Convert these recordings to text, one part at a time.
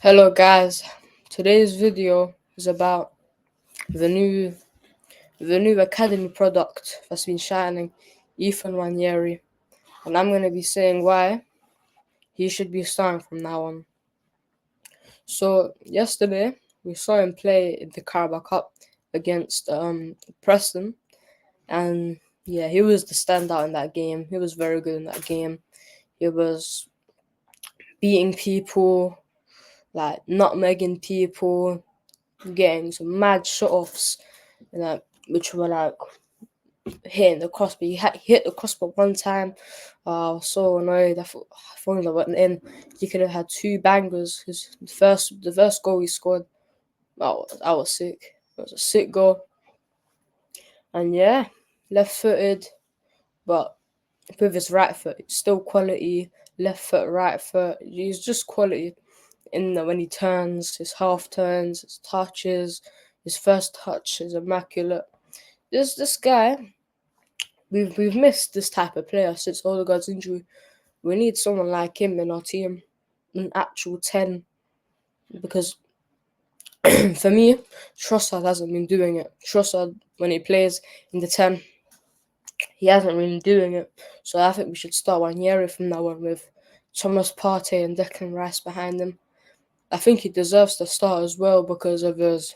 Hello guys, today's video is about the new academy product that's been shining, Ethan Nwanari, and I'm gonna be saying why he should be starting from now on. So yesterday we saw him play in the Carabao Cup against Preston, and yeah, he was the standout in that game. He was very good in that game. He was beating people, like nutmegging people, getting some mad shut offs, which were like hitting the crossbar. He hit the crossbar one time. I was so annoyed. I thought if only that went in, he could have had two bangers. The first goal he scored, I was sick. It was a sick goal, and yeah, left-footed, but with his right foot, still quality. Left foot, right foot, he's just quality. In the, when he turns, his half turns, his touches, his first touch is immaculate. This guy, we've missed this type of player since Odegaard's injury. We need someone like him in our team, an actual 10, because for me, Trossard hasn't been doing it. Trossard, when he plays in the 10, he hasn't been doing it. So I think we should start Nwaneri from now on with Thomas Partey and Declan Rice behind him. I think he deserves to start as well because of his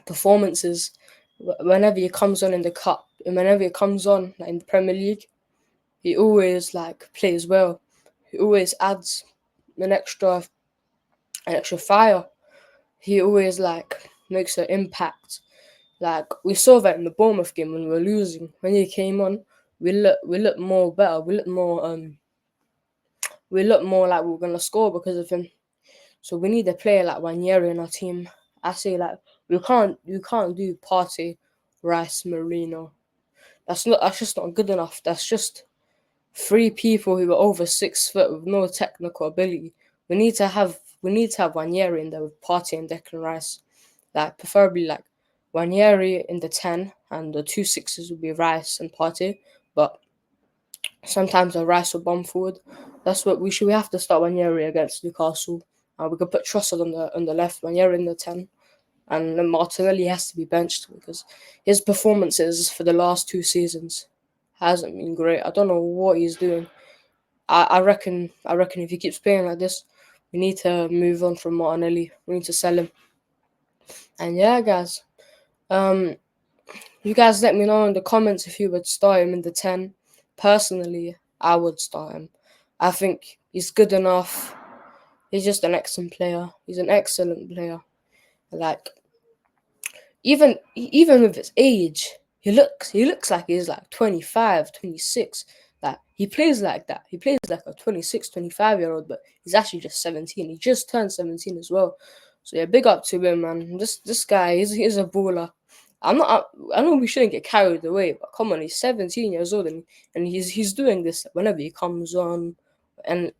performances. Whenever he comes on in the cup and whenever he comes on in the Premier League, he always plays well. He always adds an extra fire. He always makes an impact. Like we saw that in the Bournemouth game when we were losing. When he came on, we look more better. We look more like we were gonna score because of him. So we need a player like Nwaneri in our team. I say we can't do Partey, Rice, Marino. That's just not good enough. That's just three people who are over 6 foot with no technical ability. We need to have Nwaneri in there with Partey and Declan Rice. Preferably Nwaneri in the 10 and the two sixes would be Rice and Partey. But sometimes the Rice will bomb forward. That's what we should. We have to start Nwaneri against Newcastle. We could put Trossard on the left, Nwaneri in the 10, and then Martinelli has to be benched because his performances for the last 2 seasons hasn't been great. I don't know what he's doing. I reckon if he keeps playing like this, we need to move on from Martinelli. We need to sell him. And yeah, guys, you guys let me know in the comments if you would start him in the 10. Personally, I would start him. I think he's good enough. He's just an excellent player. He's an excellent player. Even with his age, he looks like he's 25, 26. He plays like that. He plays like a 26, 25-year-old, but he's actually just 17. He just turned 17 as well. So yeah, big up to him, man. This guy, he's a baller. I know we shouldn't get carried away, but come on, he's 17 years old and he's doing this whenever he comes on. And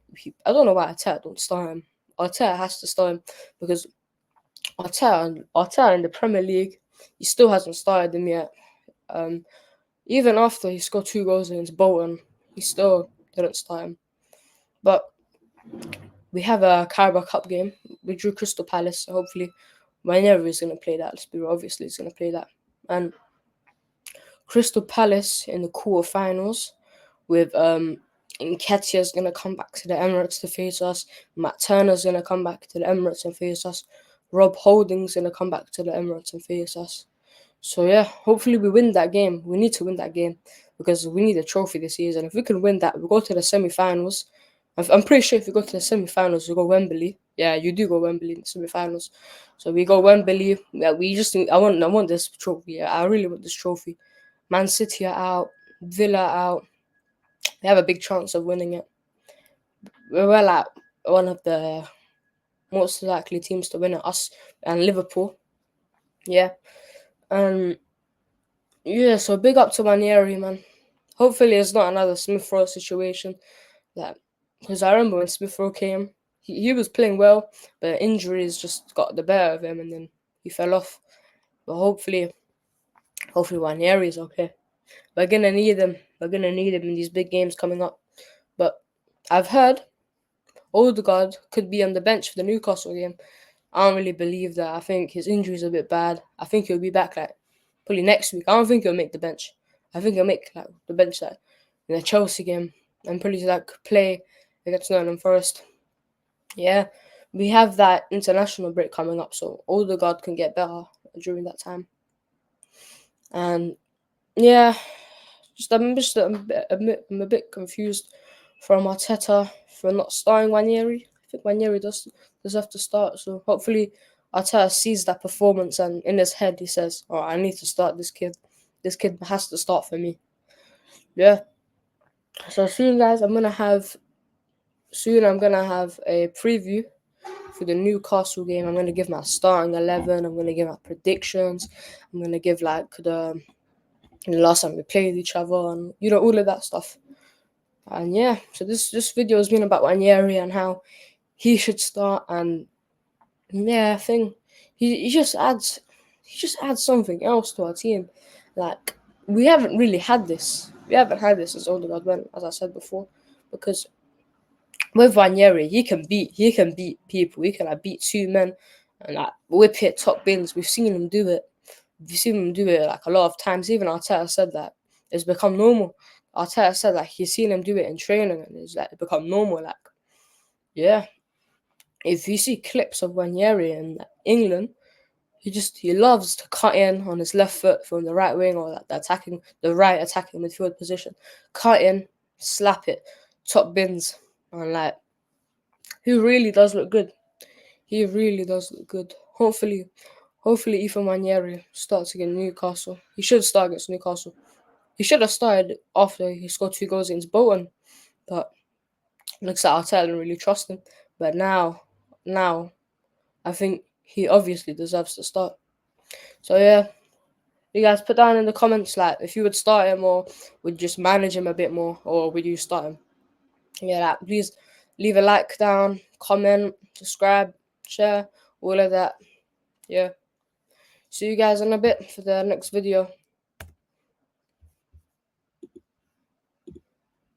I don't know why Arteta don't start him. Arteta has to start him because Arteta in the Premier League, he still hasn't started him yet. Even after he scored 2 goals against Bolton, he still didn't start him. But we have a Carabao Cup game. We drew Crystal Palace, so hopefully whenever he's going to play that. Obviously he's going to play that. And Crystal Palace in the quarterfinals with Nketiah's going to come back to the Emirates to face us. Matt Turner's going to come back to the Emirates and face us. Rob Holding's going to come back to the Emirates and face us. So yeah, hopefully we win that game. We need to win that game because we need a trophy this season. If we can win that, we go to the semi-finals. I'm pretty sure if we go to the semi-finals, we go Wembley. Yeah, you do go Wembley in the semi-finals. So we go Wembley. Yeah, I want this trophy. Yeah, I really want this trophy. Man City are out. Villa out. They have a big chance of winning it. We're like one of the most likely teams to win it. Us and Liverpool. Yeah. Yeah, so big up to Nwaneri, man. Hopefully it's not another Smith Rowe situation. Because I remember when Smith Rowe came, he was playing well, but injuries just got the better of him and then he fell off. But hopefully Nwaneri is okay. We're gonna need him. We're gonna need him in these big games coming up. But I've heard Odegaard could be on the bench for the Newcastle game. I don't really believe that. I think his injury's a bit bad. I think he'll be back like probably next week. I don't think he'll make the bench. I think he'll make like the bench like in the Chelsea game and probably like play against Nottingham Forest. Yeah, we have that international break coming up, so Odegaard can get better during that time. And yeah, I'm a bit confused from Arteta for not starting Nwaneri. I think Nwaneri does have to start, so hopefully Arteta sees that performance and in his head he says, "Oh, I need to start this kid. This kid has to start for me." Yeah. So soon, guys, I'm gonna have a preview for the Newcastle game. I'm gonna give my starting 11. I'm gonna give my predictions. I'm gonna give like the last time we played each other and all of that stuff. And yeah, so this video has been about Nwaneri and how he should start. And yeah, I think he just adds something else to our team. Like we haven't really had this. We haven't had this as Odegaard went, as I said before, because with Nwaneri, he can beat people. He can like beat two men and like whip it top bins. We've seen him do it. We've seen him do it like a lot of times. Even Arteta said that it's become normal. Arteta said like he's seen him do it in training and it's like become normal. Like yeah, if you see clips of Nwaneri in England, he loves to cut in on his left foot from the right wing or the right attacking midfield position. Cut in, slap it, top bins, and like he really does look good. He really does look good. Hopefully Ethan Nwaneri starts against Newcastle. He should start against Newcastle. He should have started after he scored 2 goals against Bolton, but looks like Arteta didn't really trust him. But now, I think he obviously deserves to start. So yeah, you guys put down in the comments like if you would start him or would just manage him a bit more or would you start him? Yeah, like, please leave a like down, comment, subscribe, share, all of that. Yeah. See you guys in a bit for the next video.